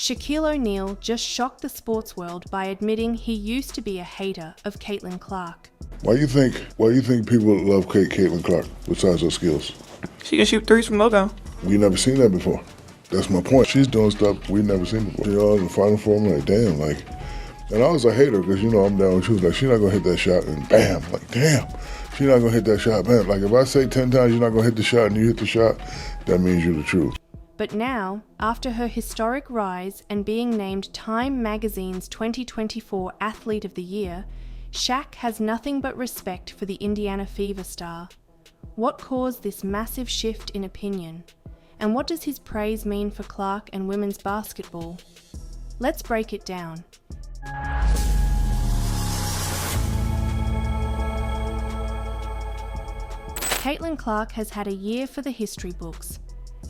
Shaquille O'Neal just shocked the sports world by admitting he used to be a hater of Caitlin Clark. Why do you think people love Caitlin Clark besides her skills? She can shoot threes from logo. We never seen that before. That's my point. She's doing stuff we never seen before. You know, in the Final Four, I'm like, damn, and I was a hater because, I'm down with you. Like, she's not going to hit that shot, and bam, damn, she's not going to hit that shot, bam. Like, if I say 10 times you're not going to hit the shot and you hit the shot, that means you're the truth. But now, after her historic rise and being named Time Magazine's 2024 Athlete of the Year, Shaq has nothing but respect for the Indiana Fever star. What caused this massive shift in opinion? And what does his praise mean for Clark and women's basketball? Let's break it down. Caitlin Clark has had a year for the history books.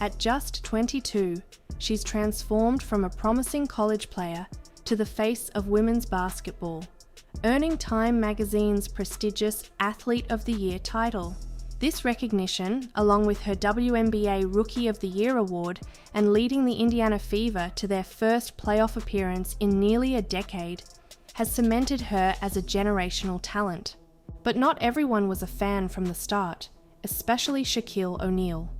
At just 22, she's transformed from a promising college player to the face of women's basketball, earning Time Magazine's prestigious Athlete of the Year title. This recognition, along with her WNBA Rookie of the Year award and leading the Indiana Fever to their first playoff appearance in nearly a decade, has cemented her as a generational talent. But not everyone was a fan from the start, especially Shaquille O'Neal.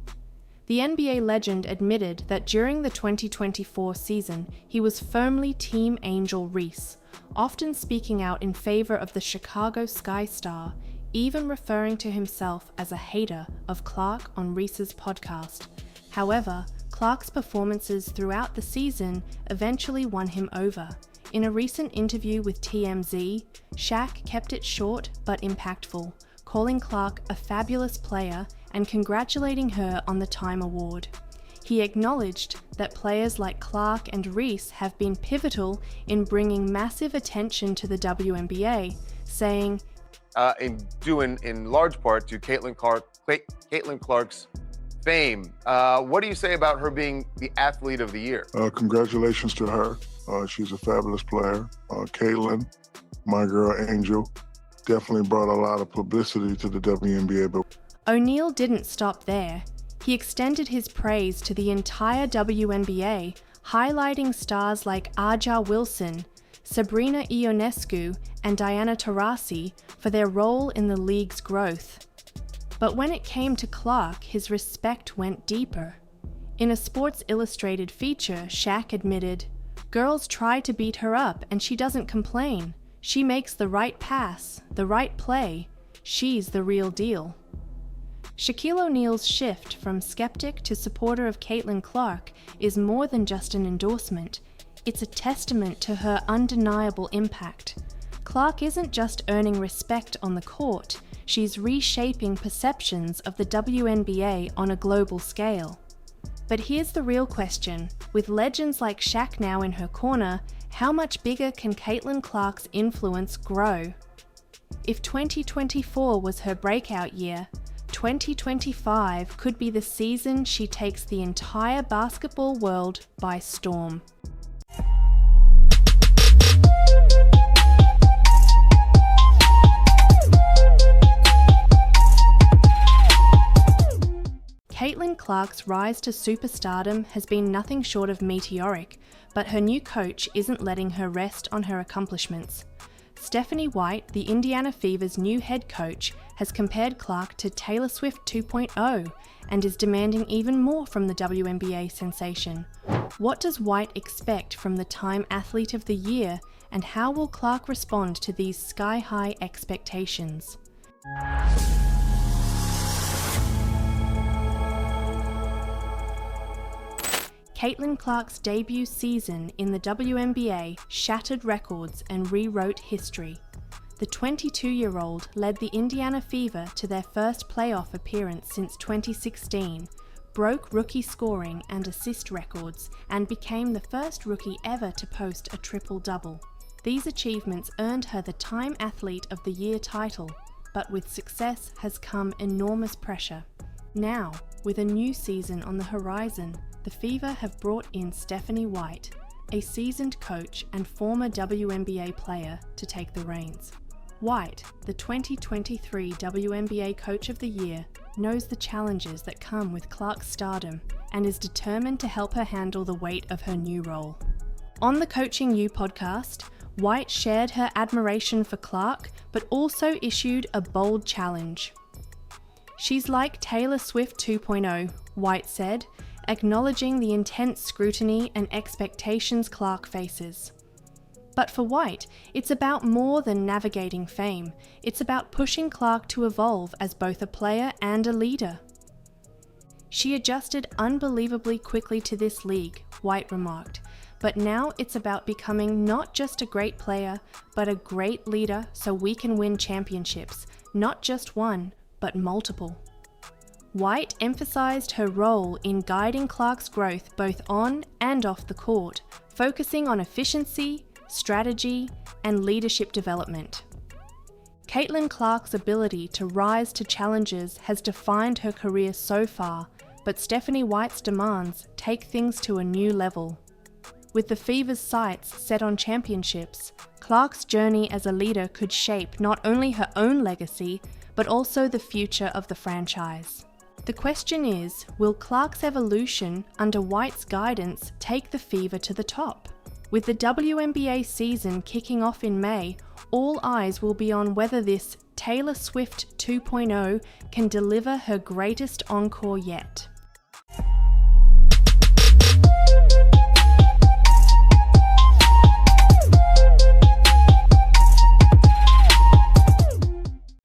The NBA legend admitted that during the 2024 season, he was firmly Team Angel Reese, often speaking out in favor of the Chicago Sky Star, even referring to himself as a hater of Clark on Reese's podcast. However, Clark's performances throughout the season eventually won him over. In a recent interview with TMZ, Shaq kept it short but impactful, calling Clark a fabulous player and congratulating her on the Time Award. He acknowledged that players like Clark and Reese have been pivotal in bringing massive attention to the WNBA, saying, due in large part to Caitlin Clark's fame. What do you say about her being the Athlete of the Year? Congratulations to her. She's a fabulous player. Caitlin, my girl Angel, definitely brought a lot of publicity to the WNBA. But O'Neal didn't stop there. He extended his praise to the entire WNBA, highlighting stars like Aja Wilson, Sabrina Ionescu, and Diana Taurasi for their role in the league's growth. But when it came to Clark, his respect went deeper. In a Sports Illustrated feature, Shaq admitted, "Girls try to beat her up and she doesn't complain. She makes the right pass, the right play. She's the real deal." Shaquille O'Neal's shift from skeptic to supporter of Caitlin Clark is more than just an endorsement. It's a testament to her undeniable impact. Clark isn't just earning respect on the court, she's reshaping perceptions of the WNBA on a global scale. But here's the real question. With legends like Shaq now in her corner, how much bigger can Caitlin Clark's influence grow? If 2024 was her breakout year, 2025 could be the season she takes the entire basketball world by storm. Caitlin Clark's rise to superstardom has been nothing short of meteoric, but her new coach isn't letting her rest on her accomplishments. Stephanie White, the Indiana Fever's new head coach, has compared Clark to Taylor Swift 2.0 and is demanding even more from the WNBA sensation. What does White expect from the Time Athlete of the Year, and how will Clark respond to these sky-high expectations? Caitlin Clark's debut season in the WNBA shattered records and rewrote history. The 22-year-old led the Indiana Fever to their first playoff appearance since 2016, broke rookie scoring and assist records, and became the first rookie ever to post a triple-double. These achievements earned her the Time Athlete of the Year title, but with success has come enormous pressure. Now, with a new season on the horizon, the Fever have brought in Stephanie White, a seasoned coach and former WNBA player, to take the reins. White, the 2023 WNBA Coach of the Year, knows the challenges that come with Clark's stardom and is determined to help her handle the weight of her new role. On the Coaching You podcast, White shared her admiration for Clark, but also issued a bold challenge. "She's like Taylor Swift 2.0, White said, acknowledging the intense scrutiny and expectations Clark faces. But for White, it's about more than navigating fame. It's about pushing Clark to evolve as both a player and a leader. "She adjusted unbelievably quickly to this league," White remarked, "but now it's about becoming not just a great player, but a great leader so we can win championships, not just one, but multiple." White emphasized her role in guiding Clark's growth both on and off the court, focusing on efficiency, strategy, and leadership development. Caitlin Clark's ability to rise to challenges has defined her career so far, but Stephanie White's demands take things to a new level. With the Fever's sights set on championships, Clark's journey as a leader could shape not only her own legacy, but also the future of the franchise. The question is, will Clark's evolution under White's guidance take the Fever to the top? With the WNBA season kicking off in May, all eyes will be on whether this Taylor Swift 2.0 can deliver her greatest encore yet.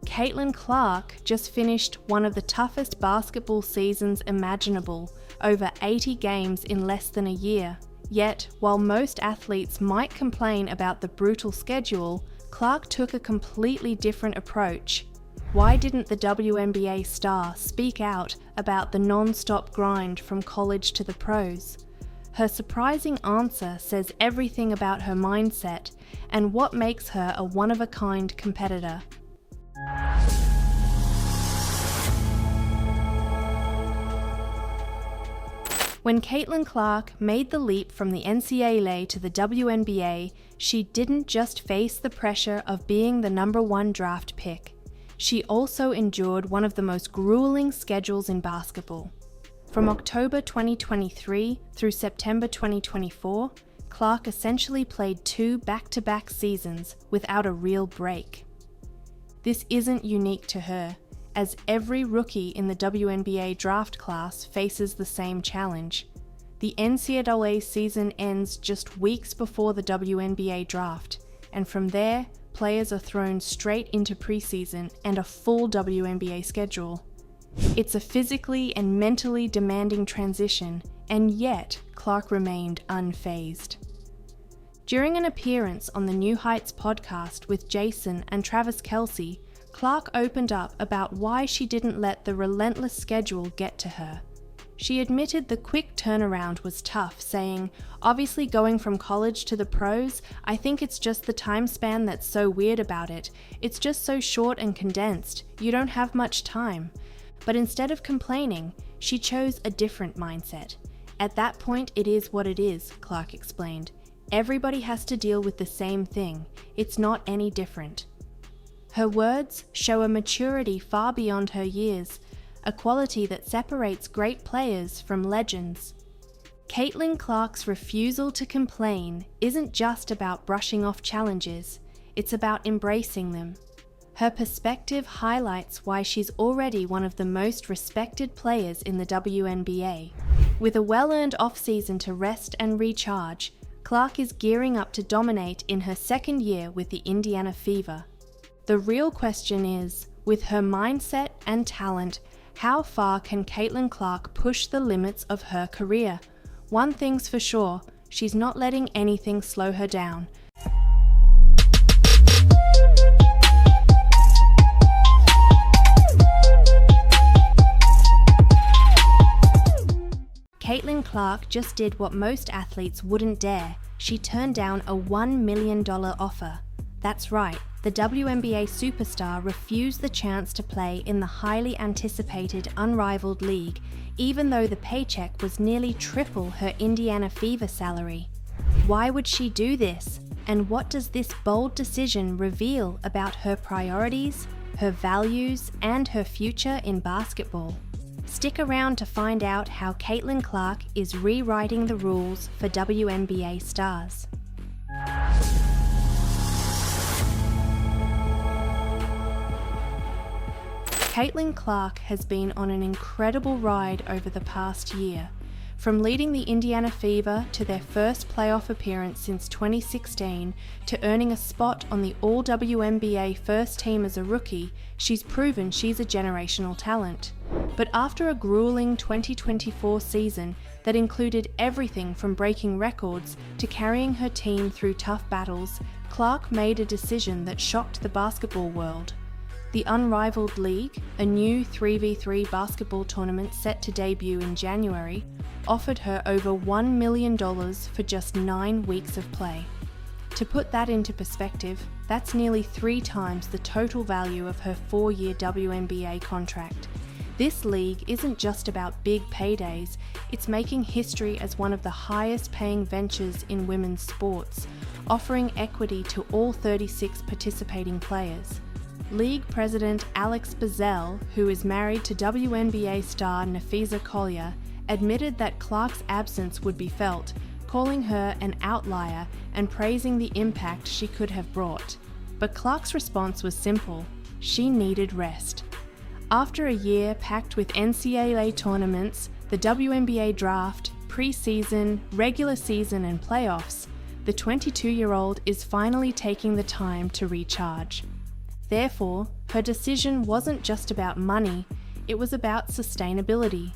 Caitlin Clark just finished one of the toughest basketball seasons imaginable, over 80 games in less than a year. Yet, while most athletes might complain about the brutal schedule, Clark took a completely different approach. Why didn't the WNBA star speak out about the non-stop grind from college to the pros? Her surprising answer says everything about her mindset and what makes her a one-of-a-kind competitor. When Caitlin Clark made the leap from the NCAA to the WNBA, she didn't just face the pressure of being the #1 draft pick. She also endured one of the most grueling schedules in basketball. From October 2023 through September 2024, Clark essentially played 2 back-to-back seasons without a real break. This isn't unique to her, as every rookie in the WNBA draft class faces the same challenge. The NCAA season ends just weeks before the WNBA draft, and from there, players are thrown straight into preseason and a full WNBA schedule. It's a physically and mentally demanding transition, and yet Clark remained unfazed. During an appearance on the New Heights podcast with Jason and Travis Kelce, Clark opened up about why she didn't let the relentless schedule get to her. She admitted the quick turnaround was tough, saying, "Obviously going from college to the pros, I think it's just the time span that's so weird about it. It's just so short and condensed. You don't have much time." But instead of complaining, she chose a different mindset. "At that point, it is what it is," Clark explained. "Everybody has to deal with the same thing. It's not any different." Her words show a maturity far beyond her years, a quality that separates great players from legends. Caitlin Clark's refusal to complain isn't just about brushing off challenges, it's about embracing them. Her perspective highlights why she's already one of the most respected players in the WNBA. With a well-earned off-season to rest and recharge, Clark is gearing up to dominate in her second year with the Indiana Fever. The real question is, with her mindset and talent, how far can Caitlin Clark push the limits of her career? One thing's for sure, she's not letting anything slow her down. Caitlin Clark just did what most athletes wouldn't dare. She turned down a $1 million offer. That's right. The WNBA superstar refused the chance to play in the highly anticipated, unrivaled league, even though the paycheck was nearly triple her Indiana Fever salary. Why would she do this? And what does this bold decision reveal about her priorities, her values, and her future in basketball? Stick around to find out how Caitlin Clark is rewriting the rules for WNBA stars. Caitlin Clark has been on an incredible ride over the past year. From leading the Indiana Fever to their first playoff appearance since 2016 to earning a spot on the All-WNBA first team as a rookie, she's proven she's a generational talent. But after a grueling 2024 season that included everything from breaking records to carrying her team through tough battles, Clark made a decision that shocked the basketball world. The Unrivaled League, a new 3v3 basketball tournament set to debut in January, offered her over $1 million for just 9 weeks of play. To put that into perspective, that's nearly 3 times the total value of her 4-year WNBA contract. This league isn't just about big paydays, it's making history as one of the highest paying ventures in women's sports, offering equity to all 36 participating players. League President Alex Bazell, who is married to WNBA star Nafisa Collier, admitted that Clark's absence would be felt, calling her an outlier and praising the impact she could have brought. But Clark's response was simple: she needed rest. After a year packed with NCAA tournaments, the WNBA draft, preseason, regular season and playoffs, the 22-year-old is finally taking the time to recharge. Therefore, her decision wasn't just about money, it was about sustainability.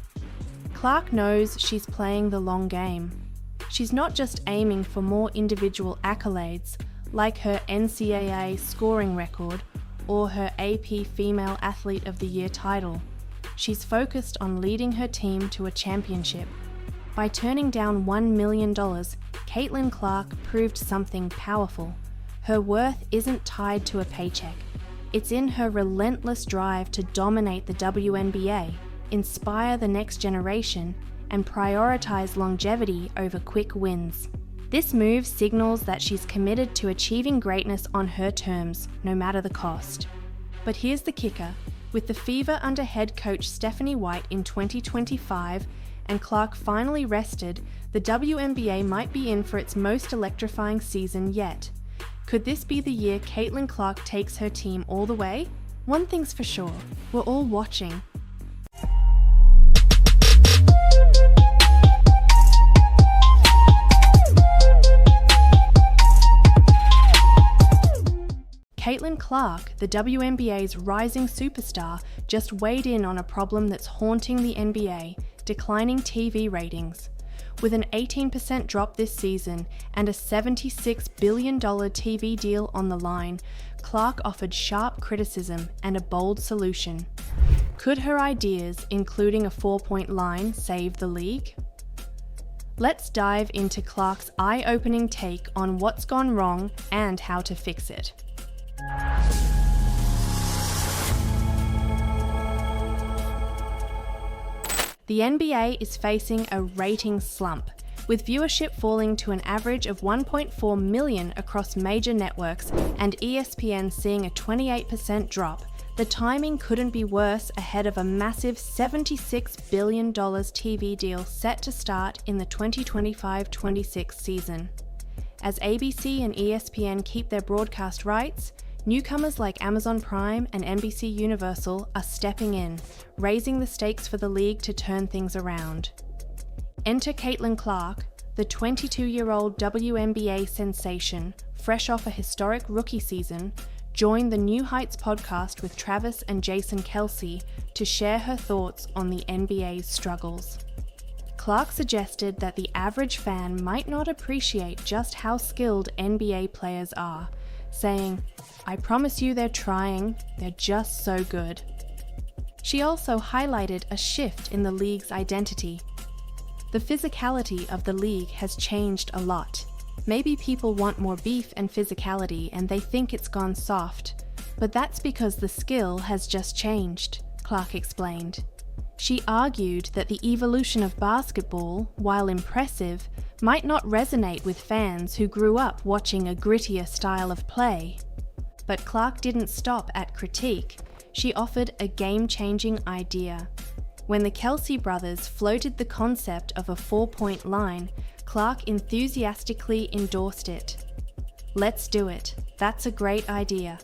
Clark knows she's playing the long game. She's not just aiming for more individual accolades, like her NCAA scoring record or her AP Female Athlete of the Year title. She's focused on leading her team to a championship. By turning down $1 million, Caitlin Clark proved something powerful. Her worth isn't tied to a paycheck. It's in her relentless drive to dominate the WNBA, inspire the next generation, and prioritize longevity over quick wins. This move signals that she's committed to achieving greatness on her terms, no matter the cost. But here's the kicker. With the Fever under head coach Stephanie White in 2025 and Clark finally rested, the WNBA might be in for its most electrifying season yet. Could this be the year Caitlin Clark takes her team all the way? One thing's for sure, we're all watching. Caitlin Clark, the WNBA's rising superstar, just weighed in on a problem that's haunting the NBA, declining TV ratings. With an 18% drop this season and a $76 billion TV deal on the line, Clark offered sharp criticism and a bold solution. Could her ideas, including a 4-point line, save the league? Let's dive into Clark's eye-opening take on what's gone wrong and how to fix it. The NBA is facing a ratings slump, with viewership falling to an average of 1.4 million across major networks and ESPN seeing a 28% drop. The timing couldn't be worse ahead of a massive $76 billion TV deal set to start in the 2025-26 season. As ABC and ESPN keep their broadcast rights, newcomers like Amazon Prime and NBC Universal are stepping in, raising the stakes for the league to turn things around. Enter Caitlin Clark, the 22-year-old WNBA sensation, fresh off a historic rookie season, joined the New Heights podcast with Travis and Jason Kelsey to share her thoughts on the NBA's struggles. Clark suggested that the average fan might not appreciate just how skilled NBA players are, saying, "I promise you they're trying, they're just so good." She also highlighted a shift in the league's identity. The physicality of the league has changed a lot. Maybe people want more beef and physicality and they think it's gone soft, but that's because the skill has just changed, Clark explained. She argued that the evolution of basketball, while impressive, might not resonate with fans who grew up watching a grittier style of play. But Clark didn't stop at critique. She offered a game-changing idea. When the Kelsey brothers floated the concept of a 4-point line, Clark enthusiastically endorsed it. "Let's do it. That's a great idea."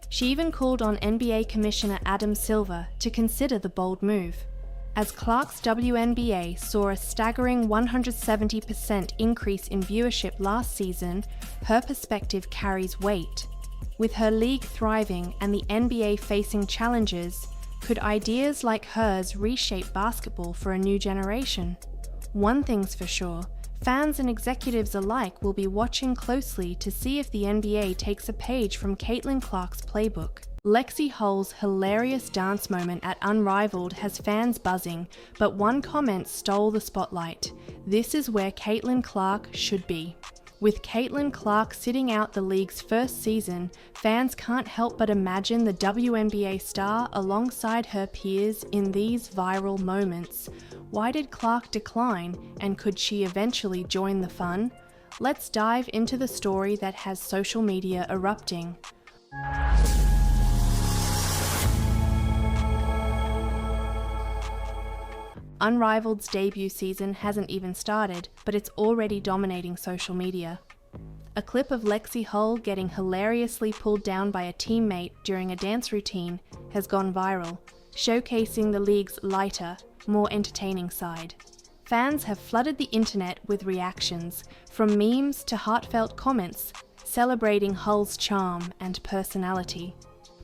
She even called on NBA Commissioner Adam Silver to consider the bold move. As Clark's WNBA saw a staggering 170% increase in viewership last season, her perspective carries weight. With her league thriving and the NBA facing challenges, could ideas like hers reshape basketball for a new generation? One thing's for sure, fans and executives alike will be watching closely to see if the NBA takes a page from Caitlin Clark's playbook. Lexi Hull's hilarious dance moment at Unrivaled has fans buzzing, but one comment stole the spotlight. "This is where Caitlin Clark should be." With Caitlin Clark sitting out the league's first season, fans can't help but imagine the WNBA star alongside her peers in these viral moments. Why did Clark decline, and could she eventually join the fun? Let's dive into the story that has social media erupting. Unrivaled's debut season hasn't even started, but it's already dominating social media. A clip of Lexi Hull getting hilariously pulled down by a teammate during a dance routine has gone viral, showcasing the league's lighter, more entertaining side. Fans have flooded the internet with reactions, from memes to heartfelt comments, celebrating Hull's charm and personality.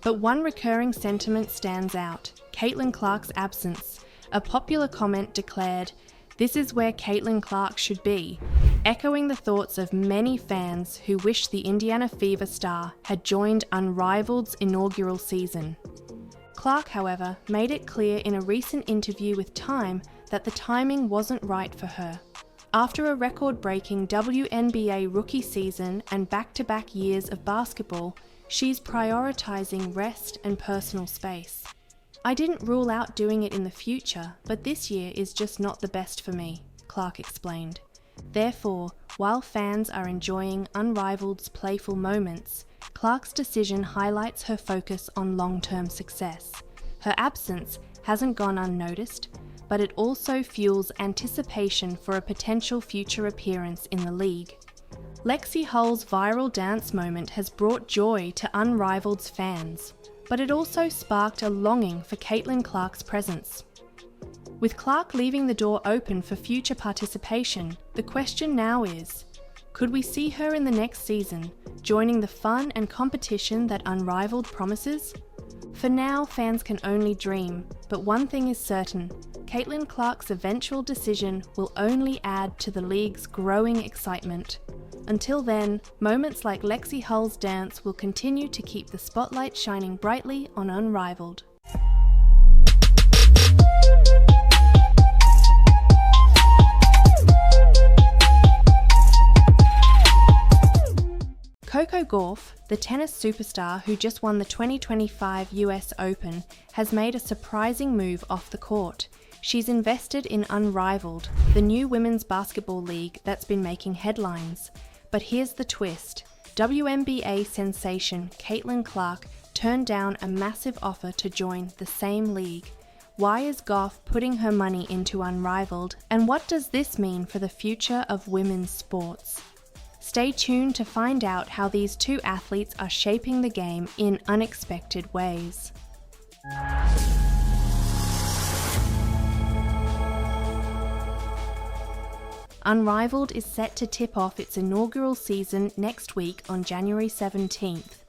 But one recurring sentiment stands out: Caitlin Clark's absence. A popular comment declared, "This is where Caitlin Clark should be," echoing the thoughts of many fans who wish the Indiana Fever star had joined Unrivaled's inaugural season. Clark, however, made it clear in a recent interview with Time that the timing wasn't right for her. After a record-breaking WNBA rookie season and back-to-back years of basketball, she's prioritizing rest and personal space. "I didn't rule out doing it in the future, but this year is just not the best for me," Clark explained. Therefore, while fans are enjoying Unrivaled's playful moments, Clark's decision highlights her focus on long-term success. Her absence hasn't gone unnoticed, but it also fuels anticipation for a potential future appearance in the league. Lexi Hull's viral dance moment has brought joy to Unrivaled's fans, but it also sparked a longing for Caitlin Clark's presence. With Clark leaving the door open for future participation, the question now is, could we see her in the next season, joining the fun and competition that Unrivaled promises? For now, fans can only dream, but one thing is certain: Caitlin Clark's eventual decision will only add to the league's growing excitement. Until then, moments like Lexi Hull's dance will continue to keep the spotlight shining brightly on Unrivaled. Coco Gauff, the tennis superstar who just won the 2025 US Open, has made a surprising move off the court. She's invested in Unrivaled, the new women's basketball league that's been making headlines. But here's the twist: WNBA sensation Caitlin Clark turned down a massive offer to join the same league. Why is Gauff putting her money into Unrivaled, and what does this mean for the future of women's sports? Stay tuned to find out how these two athletes are shaping the game in unexpected ways. Unrivaled is set to tip off its inaugural season next week on January 17th.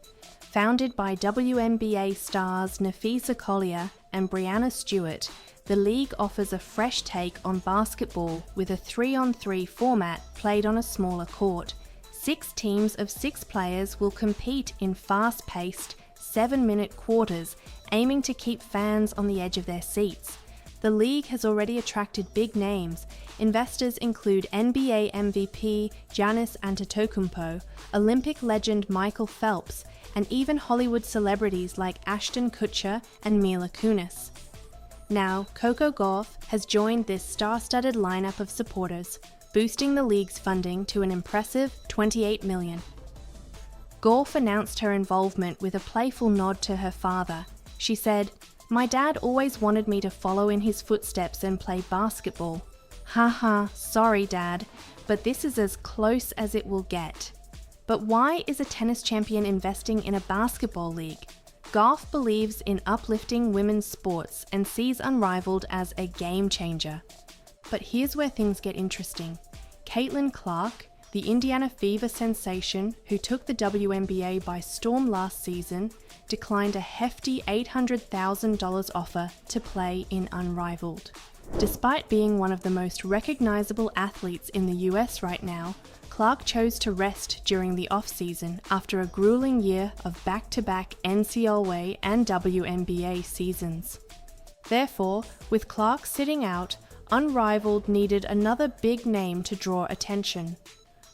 Founded by WNBA stars Nafisa Collier and Brianna Stewart, the league offers a fresh take on basketball with a 3-on-3 format played on a smaller court. 6 teams of 6 players will compete in fast-paced, 7-minute quarters, aiming to keep fans on the edge of their seats. The league has already attracted big names. Investors include NBA MVP Giannis Antetokounmpo, Olympic legend Michael Phelps, and even Hollywood celebrities like Ashton Kutcher and Mila Kunis. Now, Coco Gauff has joined this star-studded lineup of supporters, boosting the league's funding to an impressive $28 million. Gauff announced her involvement with a playful nod to her father. She said, My dad always wanted me to follow in his footsteps and play basketball. Haha, sorry dad, but this is as close as it will get. But why is a tennis champion investing in a basketball league? Goff believes in uplifting women's sports and sees Unrivaled as a game changer. But here's where things get interesting. Caitlin Clark, the Indiana Fever sensation who took the WNBA by storm last season, declined a hefty $800,000 offer to play in Unrivaled. Despite being one of the most recognizable athletes in the US right now, Clark chose to rest during the off-season after a grueling year of back-to-back NCAA and WNBA seasons. Therefore, with Clark sitting out, Unrivaled needed another big name to draw attention.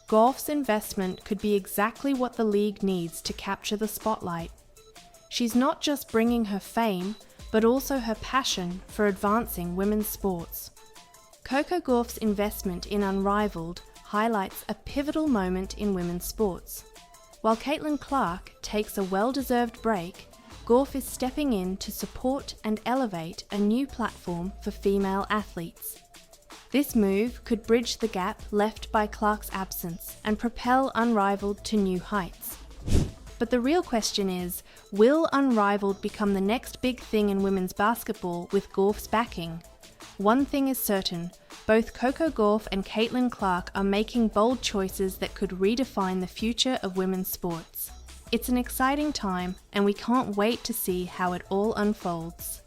Goff's investment could be exactly what the league needs to capture the spotlight. She's not just bringing her fame, but also her passion for advancing women's sports. Coco Gauff's investment in Unrivaled highlights a pivotal moment in women's sports. While Caitlin Clark takes a well-deserved break, Gauff is stepping in to support and elevate a new platform for female athletes. This move could bridge the gap left by Clark's absence and propel Unrivaled to new heights. But the real question is, will Unrivaled become the next big thing in women's basketball with Gauff's backing? One thing is certain, both Coco Gauff and Caitlin Clark are making bold choices that could redefine the future of women's sports. It's an exciting time, and we can't wait to see how it all unfolds.